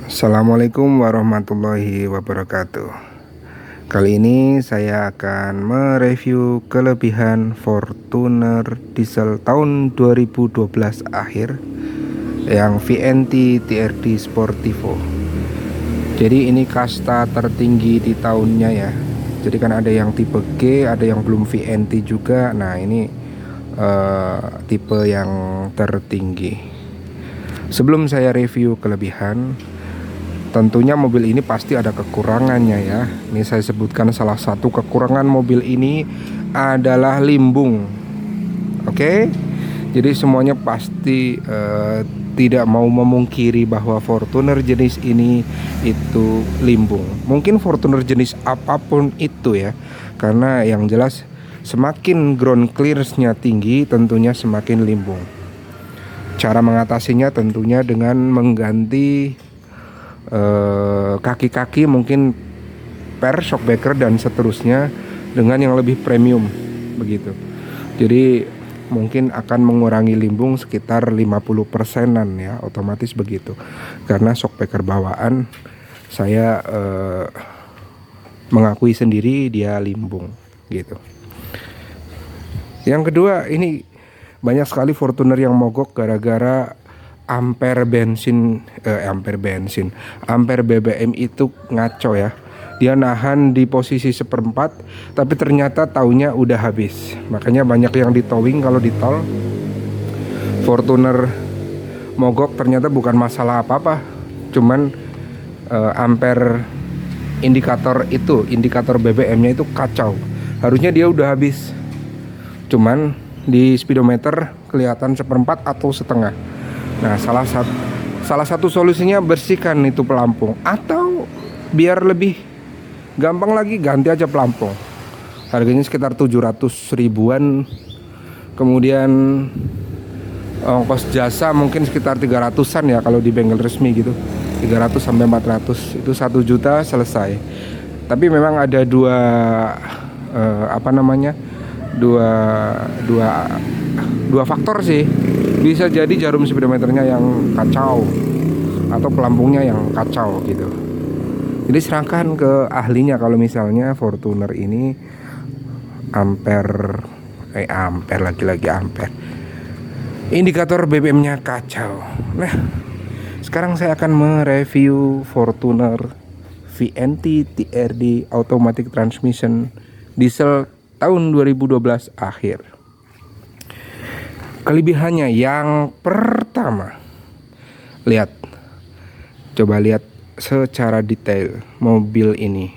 Assalamualaikum warahmatullahi wabarakatuh. Kali ini saya akan mereview kelebihan Fortuner diesel tahun 2012 akhir yang VNT TRD Sportivo. Jadi ini kasta tertinggi di tahunnya ya. Jadi kan ada yang tipe G, ada yang belum VNT juga. Nah ini tipe yang tertinggi. Sebelum saya review kelebihan, tentunya mobil ini pasti ada kekurangannya ya. Ini saya sebutkan salah satu kekurangan mobil ini adalah limbung. Oke. Jadi semuanya pasti tidak mau memungkiri bahwa Fortuner jenis ini itu limbung. Mungkin Fortuner jenis apapun itu ya. Karena yang jelas semakin ground clearance-nya tinggi, tentunya semakin limbung. Cara mengatasinya tentunya dengan mengganti kaki-kaki, mungkin per shockbreaker dan seterusnya dengan yang lebih premium begitu. Jadi mungkin akan mengurangi limbung sekitar 50%-an ya, otomatis begitu. Karena shockbreaker bawaan saya mengakui sendiri dia limbung gitu. Yang kedua, ini banyak sekali Fortuner yang mogok gara-gara ampere BBM itu ngaco ya. Dia nahan di posisi 1/4, tapi ternyata taunya udah habis. Makanya banyak yang di towing kalau di tol. Fortuner mogok ternyata bukan masalah apa-apa, cuman ampere indikator BBM-nya itu kacau. Harusnya dia udah habis, cuman di speedometer kelihatan 1/4 atau setengah. Nah, salah satu solusinya bersihkan itu pelampung, atau biar lebih gampang lagi ganti aja pelampung. Harganya sekitar 700 ribuan. Kemudian ongkos jasa mungkin sekitar 300-an ya kalau di bengkel resmi gitu. 300 sampai 400 itu 1 juta selesai. Tapi memang ada dua faktor sih. Bisa jadi jarum speedometernya yang kacau atau pelampungnya yang kacau gitu. Jadi serahkan ke ahlinya kalau misalnya Fortuner ini ampere indikator BBM-nya kacau. Nah, sekarang saya akan mereview Fortuner VNT TRD Automatic Transmission diesel tahun 2012 akhir. Kelebihannya yang pertama, coba lihat secara detail mobil ini.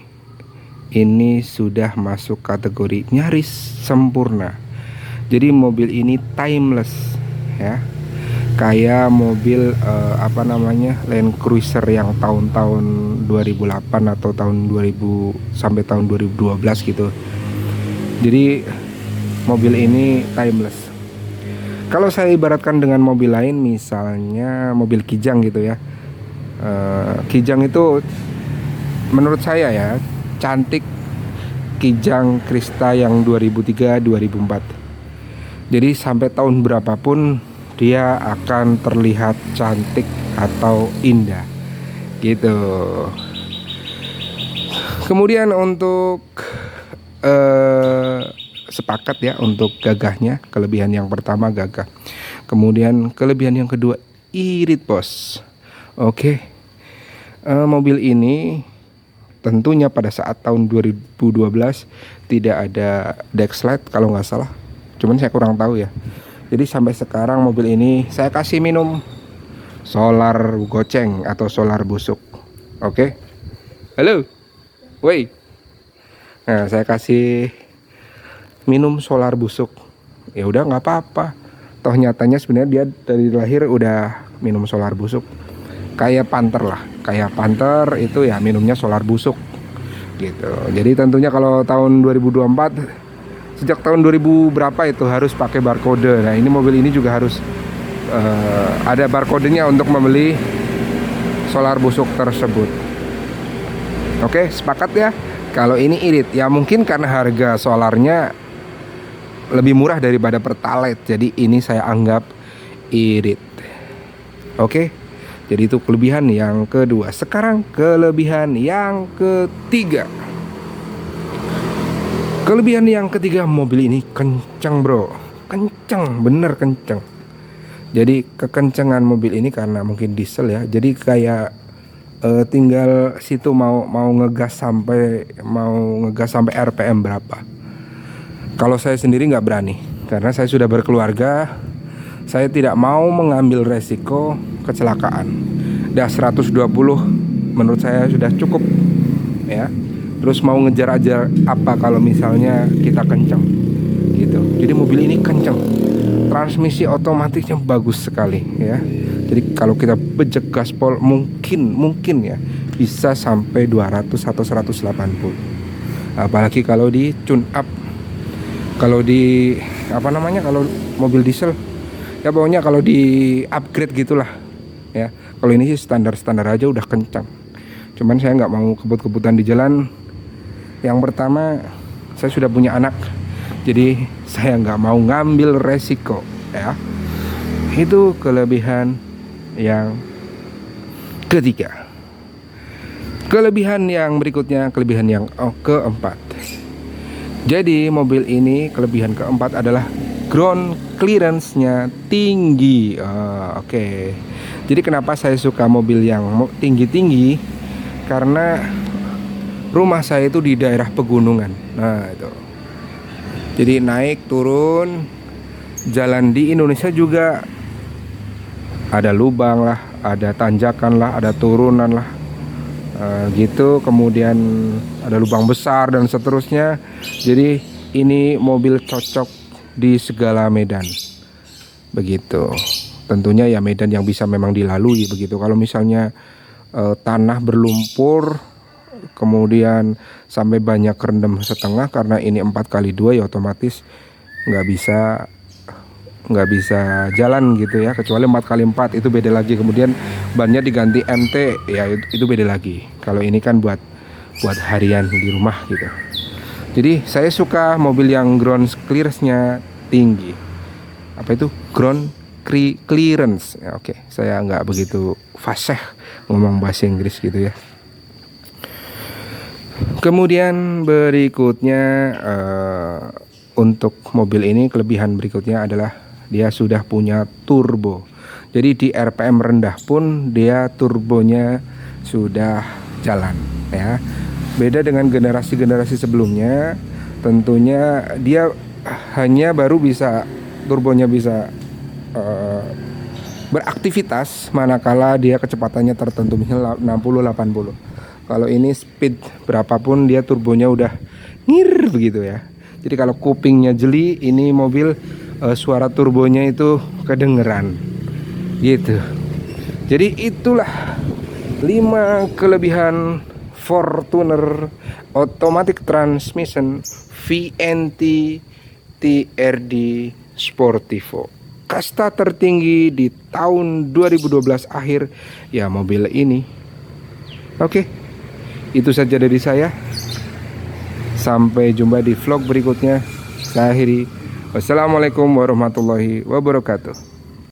Ini sudah masuk kategori nyaris sempurna. Jadi mobil ini timeless ya. Kayak mobil Land Cruiser yang tahun-tahun 2008 atau tahun 2000 sampai tahun 2012 gitu. Jadi mobil ini timeless. Kalau saya ibaratkan dengan mobil lain, misalnya mobil Kijang gitu ya. Kijang itu menurut saya ya cantik, Kijang Krista yang 2003-2004. Jadi sampai tahun berapapun dia akan terlihat cantik atau indah gitu. Kemudian untuk sepakat ya untuk gagahnya. Kelebihan yang pertama gagah. Kemudian kelebihan yang kedua irit bos. Oke. Mobil ini tentunya pada saat tahun 2012 tidak ada deck slide kalau nggak salah. Cuman saya kurang tahu ya. Jadi sampai sekarang mobil ini saya kasih minum solar goceng atau solar busuk. Oke. Halo. Woi. Nah, saya kasih minum solar busuk. Ya udah nggak apa-apa. Toh nyatanya sebenarnya dia dari lahir udah minum solar busuk. Kayak Panther itu ya minumnya solar busuk gitu. Jadi tentunya kalau tahun 2024, sejak tahun 2000 berapa itu harus pakai barcode. Nah ini mobil ini juga harus ada barcodenya untuk membeli solar busuk tersebut. Oke, sepakat ya. Kalau ini irit ya, mungkin karena harga solarnya lebih murah daripada Pertalite, jadi ini saya anggap irit. Oke. Jadi itu kelebihan yang kedua. Sekarang kelebihan yang ketiga. Kelebihan yang ketiga, mobil ini kencang bro. Kencang, bener kencang. Jadi kekencangan mobil ini karena mungkin diesel ya. Jadi kayak tinggal situ mau ngegas sampai RPM berapa. Kalau saya sendiri nggak berani karena saya sudah berkeluarga. Saya tidak mau mengambil resiko kecelakaan. Dah 120 menurut saya sudah cukup ya. Terus mau ngejar aja apa kalau misalnya kita kencang gitu. Jadi mobil ini kencang. Transmisi otomatisnya bagus sekali ya. Jadi kalau kita bejek gaspol mungkin ya bisa sampai 200 atau 180. Apalagi kalau di tune up. Kalau di kalau mobil diesel ya pokoknya kalau di upgrade gitulah ya. Kalau ini sih standar aja udah kencang. Cuman saya nggak mau kebut-kebutan di jalan. Yang pertama, saya sudah punya anak, jadi saya nggak mau ngambil resiko ya. Itu kelebihan yang ketiga. Kelebihan yang berikutnya, kelebihan yang keempat. Jadi mobil ini kelebihan keempat adalah ground clearance-nya tinggi. Oke. Jadi kenapa saya suka mobil yang tinggi-tinggi? Karena rumah saya itu di daerah pegunungan. Nah itu. Jadi naik turun, jalan di Indonesia juga ada lubang lah, ada tanjakan lah, ada turunan lah, gitu. Kemudian ada lubang besar dan seterusnya. Jadi ini mobil cocok di segala medan. Begitu. Tentunya ya medan yang bisa memang dilalui begitu. Kalau misalnya tanah berlumpur kemudian sampai banyak rendam setengah karena ini 4x2 ya otomatis nggak bisa jalan gitu ya, kecuali 4x4 itu beda lagi. Kemudian bannya diganti MT ya itu beda lagi. Kalau ini kan buat harian di rumah gitu. Jadi saya suka mobil yang ground clearance-nya tinggi. Apa itu ground clearance ya, oke. Saya nggak begitu fasih ngomong bahasa Inggris gitu ya. Kemudian berikutnya untuk mobil ini kelebihan berikutnya adalah dia sudah punya turbo. Jadi di RPM rendah pun dia turbonya sudah jalan ya. Beda dengan generasi sebelumnya, tentunya dia hanya baru bisa turbonya bisa beraktivitas manakala dia kecepatannya tertentu misalnya 60-80. Kalau ini speed berapapun dia turbonya udah ngir begitu ya. Jadi kalau kupingnya jeli, ini mobil suara turbonya itu kedengeran gitu. Jadi itulah 5 kelebihan Fortuner Automatic Transmission VNT TRD Sportivo. Kasta tertinggi di tahun 2012 akhir ya mobil ini. Oke. Itu saja dari saya. Sampai jumpa di vlog berikutnya. Saya akhiri. Wassalamualaikum warahmatullahi wabarakatuh.